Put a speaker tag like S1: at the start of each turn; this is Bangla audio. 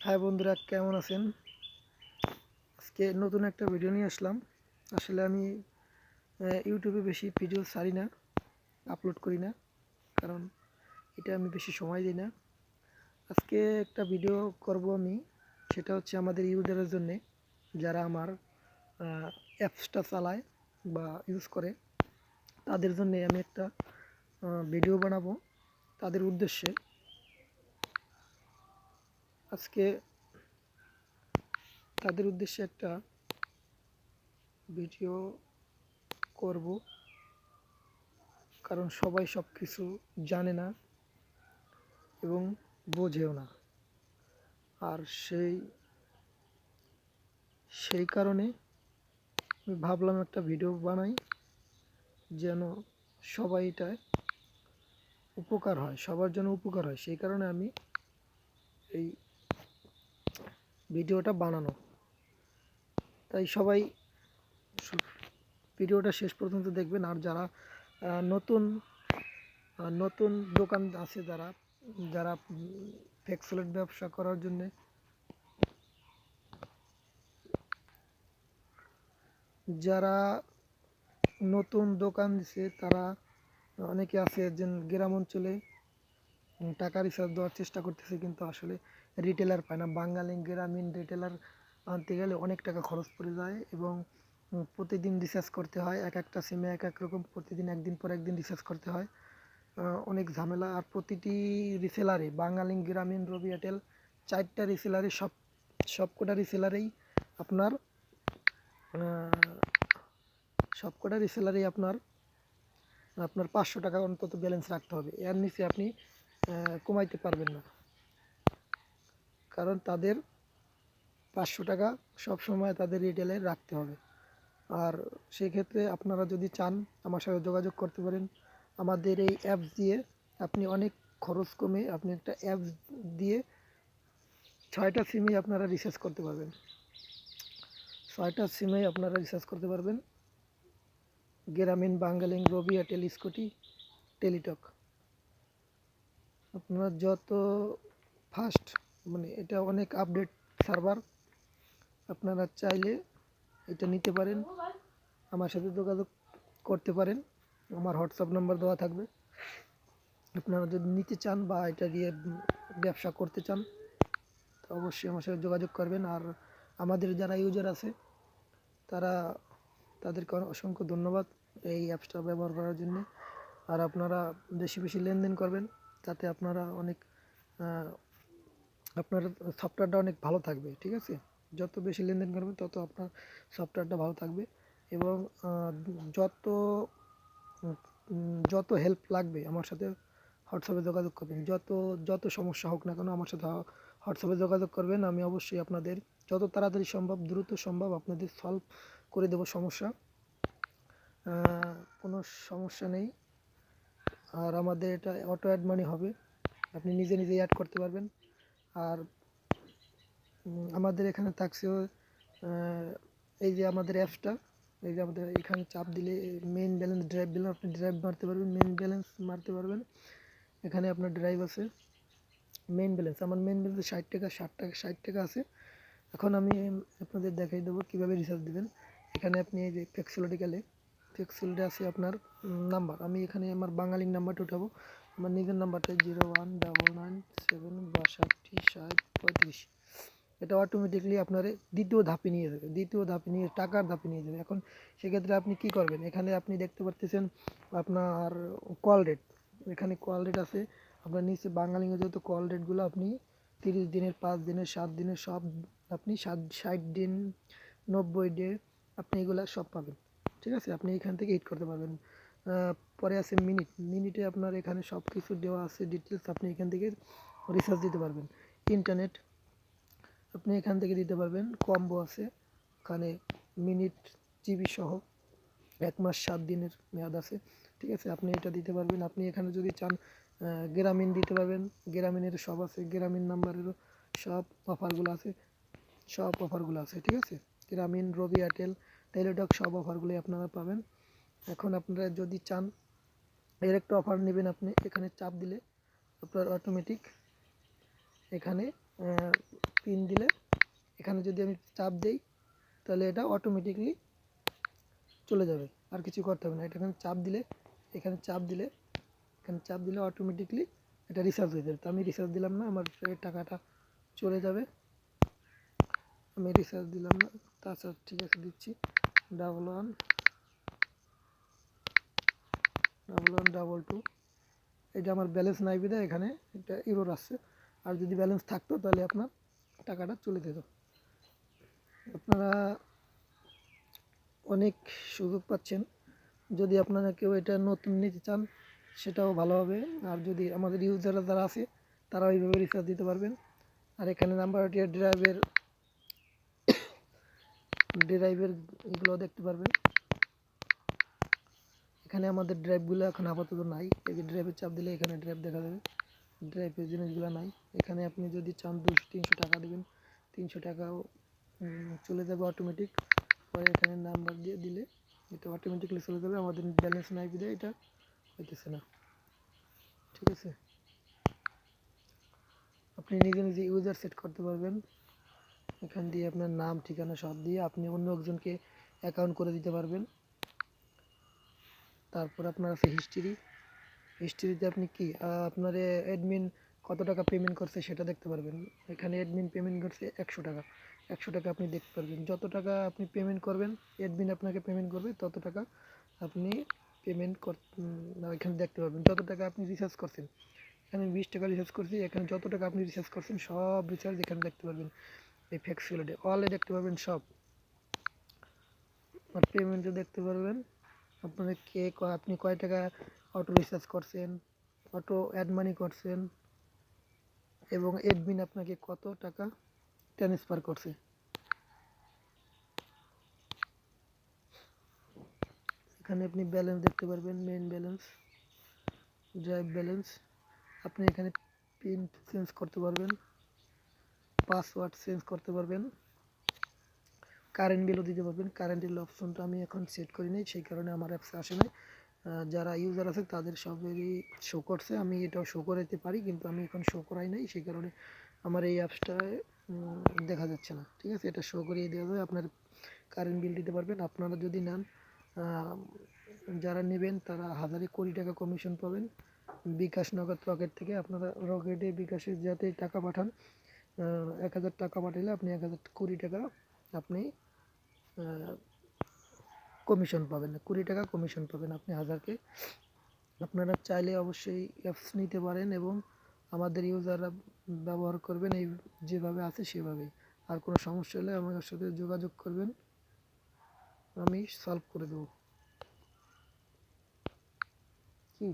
S1: হাই বন্ধুরা, কেমন আছেন? আজকে নতুন একটা ভিডিও নিয়ে আসলাম। আসলে আমি ইউটিউবে বেশি ভিডিও ছাড়ি না, আপলোড করি না, কারণ এটা আমি বেশি সময় দিই না। আজকে একটা ভিডিও করব আমি, সেটা হচ্ছে আমাদের ইউজারের জন্যে, যারা আমার অ্যাপসটা চালায় বা ইউজ করে, তাদের জন্যে আমি একটা ভিডিও বানাবো, তাদের উদ্দেশ্যে। আজকে তাদের উদ্দেশ্যে একটা ভিডিও করব, কারণ সবাই সব কিছু জানে না এবং বোঝেও না। আর সেই কারণে আমি ভাবলাম একটা ভিডিও বানাই, যেন সবাই এটায় উপকার হয়, সবার জন্য উপকার হয়। সেই কারণে আমি এই ভিডিওটা বানানো। তাই সবাই ভিডিওটা শেষ পর্যন্ত দেখবেন। আর যারা নতুন নতুন দোকান আছে, যারা যারা ফ্লেক্সিলোড ব্যবসা করার জন্যে, যারা নতুন দোকান দিছে, তারা অনেকে আছে যে গ্রাম অঞ্চলে টাকা রিচার্জ দেওয়ার চেষ্টা করতেছে, কিন্তু আসলে রিটেলার পায় না। বাঙালি গ্রামীণ রিটেলার আনতে গেলে অনেক টাকা খরচ পড়ে যায় এবং প্রতিদিন রিচার্জ করতে হয়। এক একটা সিমে এক এক রকম, প্রতিদিন একদিন পর একদিন রিচার্জ করতে হয়, অনেক ঝামেলা। আর প্রতিটি রিসেলারে, বাঙালি গ্রামীণ রবি এয়ারটেল, 4টা রিসেলারে, সবকটা রিসেলারেই আপনার সবকটা রিসেলারেই আপনার আপনার 500 টাকা অন্তত ব্যালেন্স রাখতে হবে। এর নিচে আপনি কমাইতে পারবেন না, কারণ তাদের 500 টাকা সবসময় তাদের রিটেলে রাখতে হবে। আর সেই ক্ষেত্রে আপনারা যদি চান, আমার সাথে যোগাযোগ করতে পারেন। আমাদের এই অ্যাপস দিয়ে আপনি অনেক খরচ কমে, আপনি একটা অ্যাপস দিয়ে 6টা সিমেই আপনারা রিচার্জ করতে পারবেন। 6টা সিমেই আপনারা রিচার্জ করতে পারবেন। গ্রামীণ, বাঙালি, রবি এয়ারটেল, স্কুটি, টেলিটক। আপনারা যত ফাস্ট, মানে এটা অনেক আপডেট সার্ভার, আপনারা চাইলে এটা নিতে পারেন, আমার সাথে যোগাযোগ করতে পারেন। আমার হোয়াটসঅ্যাপ নাম্বার দেওয়া থাকবে। আপনারা যদি নিতে চান বা এটা দিয়ে ব্যবসা করতে চান, তো অবশ্যই আমার সাথে যোগাযোগ করবেন। আর আমাদের যারা ইউজার আছে, তারা তাদেরকে অসংখ্য ধন্যবাদ এই অ্যাপসটা ব্যবহার করার জন্য। আর আপনারা বেশি বেশি লেনদেন করবেন, তাতে আপনারা অনেক আপনার সফটওয়্যারটা অনেক ভালো থাকবে। ঠিক আছে, যত বেশি লেনদেন করবেন তত আপনার সফটওয়্যারটা ভালো থাকবে। এবং যত যত হেল্প লাগবে আমার সাথে হোয়াটসঅ্যাপে যোগাযোগ করবেন। যত যত সমস্যা হোক না কেন, আমার সাথে হোয়াটসঅ্যাপে যোগাযোগ করবেন। আমি অবশ্যই আপনাদের যত তাড়াতাড়ি সম্ভব, দ্রুত সম্ভব আপনাদের সলভ করে দেবো সমস্যা। কোনো সমস্যা নেই। আর আমাদের এটা অটো অ্যাড মানি হবে, আপনি নিজে নিজে অ্যাড করতে পারবেন। আর আমাদের এখানে থাকছে এই যে আমাদের অ্যাপসটা, এই যে আমাদের এখানে চাপ দিলে মেইন ব্যালেন্স, ড্রাইভ ব্যালেন্স, আপনি ড্রাইভ মারতে পারবেন, মেইন ব্যালেন্স মারতে পারবেন। এখানে আপনার ড্রাইভ আছে, মেইন ব্যালেন্স। আমার মেইন ব্যালেন্স 60 টাকা, 60 টাকা, 60 টাকা আছে। এখন আমি আপনাদের দেখাই দেবো কীভাবে রিচার্জ দেবেন। এখানে আপনি এই যে ফ্লেক্সিলোডে গেলে, ফ্লেক্সিলোডে আছে আপনার নাম্বার। আমি এখানে আমার বাঙালি নাম্বারটা উঠাবো। আমার নিজের নাম্বারটা 019967626035। এটা অটোমেটিকলি আপনার দ্বিতীয় ধাপে নিয়ে যাবে, দ্বিতীয় ধাপে নিয়ে টাকার ধাপে নিয়ে যাবে। এখন সেক্ষেত্রে আপনি কি করবেন, এখানে আপনি দেখতে পারতেছেন আপনার কল রেট, এখানে কল রেট আছে আপনার নিচে। বাঙালি যত কল রেটগুলো আপনি 30 দিনের, 5 দিনের, 7 দিনের সব আপনি 60 দিন, 90 ডে, আপনি এগুলো সব পাবেন। ঠিক আছে, আপনি এখান থেকে হিট করতে পারবেন। পরে আছে মিনিট, মিনিটে আপনার এখানে সব কিছু দেওয়া আছে ডিটেলস, আপনি এখান থেকে রিচার্জ দিতে পারবেন। ইন্টারনেট আপনি এখান থেকে দিতে পারবেন, কম্বো আছে এখানে, মিনিট, জিবি সহ 1 মাস 7 দিনের মেয়াদ আছে। ঠিক আছে, আপনি এটা দিতে পারবেন। আপনি এখানে যদি চান গ্রামীণ দিতে পারবেন, গ্রামীণের সব আছে, গ্রামীণ নাম্বারেরও সব অফারগুলো আছে, সব অফারগুলো আছে। ঠিক আছে, গ্রামীণ, রবি এয়ারটেল, টেলিটক, সব অফারগুলোই আপনারা পাবেন। এখন আপনারা যদি চান এর একটা অফার নেবেন, আপনি এখানে চাপ দিলে আপনার অটোমেটিক এখানে পিন দিলে এখানে যদি আমি চাপ দিই তাহলে এটা অটোমেটিকলি চলে যাবে, আর কিছু করতে হবে না। এটা এখানে চাপ দিলে অটোমেটিকলি এটা রিচার্জ হয়ে যাবে। তো আমি রিচার্জ দিলাম না, আমার টাকাটা চলে যাবে। আমি রিচার্জ দিলাম না, তাছাড়া ঠিক আছে দিচ্ছি 111122। এটা আমার ব্যালেন্স নাই বিধায় এখানে এটা এরর আসছে, আর যদি ব্যালেন্স থাকতো তাহলে আপনার টাকাটা চলে যেত। আপনারা অনেক সুযোগ পাচ্ছেন, যদি আপনারা কেউ এটা নতুন নিতে চান সেটাও ভালো হবে। আর যদি আমাদের ইউজাররা যারা আছে তারা ওইভাবে রিচার্জ দিতে পারবেন। আর এখানে নাম্বার ড্রাইভের এগুলো দেখতে পারবেন। এখানে আমাদের ড্রাইভগুলো এখন আপাতত নাই, এই যে ড্রাইভের চাপ দিলে এখানে ড্রাইভ দেখা যাবে, ড্রাইভের জিনিসগুলো নাই। এখানে আপনি যদি চান 200-300 টাকা দেবেন, 300 টাকাও চলে যাবে অটোমেটিক। পরে এখানে নাম্বার দিয়ে দিলে এটা অটোমেটিকলি চলে যাবে। আমাদের ব্যালেন্স নাই বিধায় এটা হইতেছে না, ঠিক আছে। আপনি নিজে নিজে ইউজার সেট করতে পারবেন, এখান দিয়ে আপনার নাম ঠিকানা সব দিয়ে আপনি অন্য একজনকে অ্যাকাউন্ট করে দিতে পারবেন। তারপর আপনার আছে হিস্ট্রিতে আপনি কি আপনার অ্যাডমিন কত টাকা পেমেন্ট করছে সেটা দেখতে পারবেন। এখানে অ্যাডমিন পেমেন্ট করছে 100 টাকা আপনি দেখতে পারবেন। যত টাকা আপনি পেমেন্ট করবেন, অ্যাডমিন আপনাকে পেমেন্ট করবে, তত টাকা আপনি এখানে দেখতে পারবেন। যত টাকা আপনি রিচার্জ করছেন, এখানে 20 টাকা রিচার্জ করছি, এখানে যত টাকা আপনি রিচার্জ করছেন সব রিচার্জ এখানে দেখতে পারবেন। এই ফ্লেক্সিবিলিটি অলে দেখতে পারবেন সব, আর পেমেন্টও দেখতে পারবেন। আপনার আপনি কয় টাকা অটো রিচার্জ করছেন, অটো অ্যাড মানি করছেন, এবং অ্যাডমিন আপনাকে কত টাকা ট্রান্সফার করছে। এখানে আপনি ব্যালেন্স দেখতে পারবেন, মেইন ব্যালেন্স, ড্রাইভ ব্যালেন্স। আপনি এখানে পিন চেঞ্জ করতে পারবেন, পাসওয়ার্ড চেঞ্জ করতে পারবেন, কারেন্ট বিলও দিতে পারবেন। কারেন্ট বিল অপশনটা আমি এখন সেট করি নাই, সেই কারণে আমার অ্যাপসে আসে নাই। যারা ইউজার আছে তাদের সবেরই শো করছে, আমি এটাও শো করাইতে পারি, কিন্তু আমি এখন শো করাই নাই, সেই কারণে আমার এই অ্যাপসটায় দেখা যাচ্ছে না, ঠিক আছে। এটা শো করিয়ে দেওয়া হবে, আপনার কারেন্ট বিল দিতে পারবেন। আপনারা যদি নেন, যারা নেবেন তারা 1020 টাকা কমিশন পাবেন বিকাশ নগদ রকেট থেকে। আপনারা রকেটে বিকাশে যাতে টাকা পাঠান, 1000 টাকা পাঠালে আপনি 1020 টাকা আপনি কমিশন পাবেন, 20 টাকা কমিশন পাবেন আপনি 1000-কে। আপনারা চাইলে অবশ্যই অ্যাপস নিতে পারেন এবং আমাদের ইউজাররা ব্যবহার করবেন এই যেভাবে আছে সেভাবেই। আর কোনো সমস্যা হলে আমার সাথে যোগাযোগ করবেন, আমি সলভ করে দেবো। কি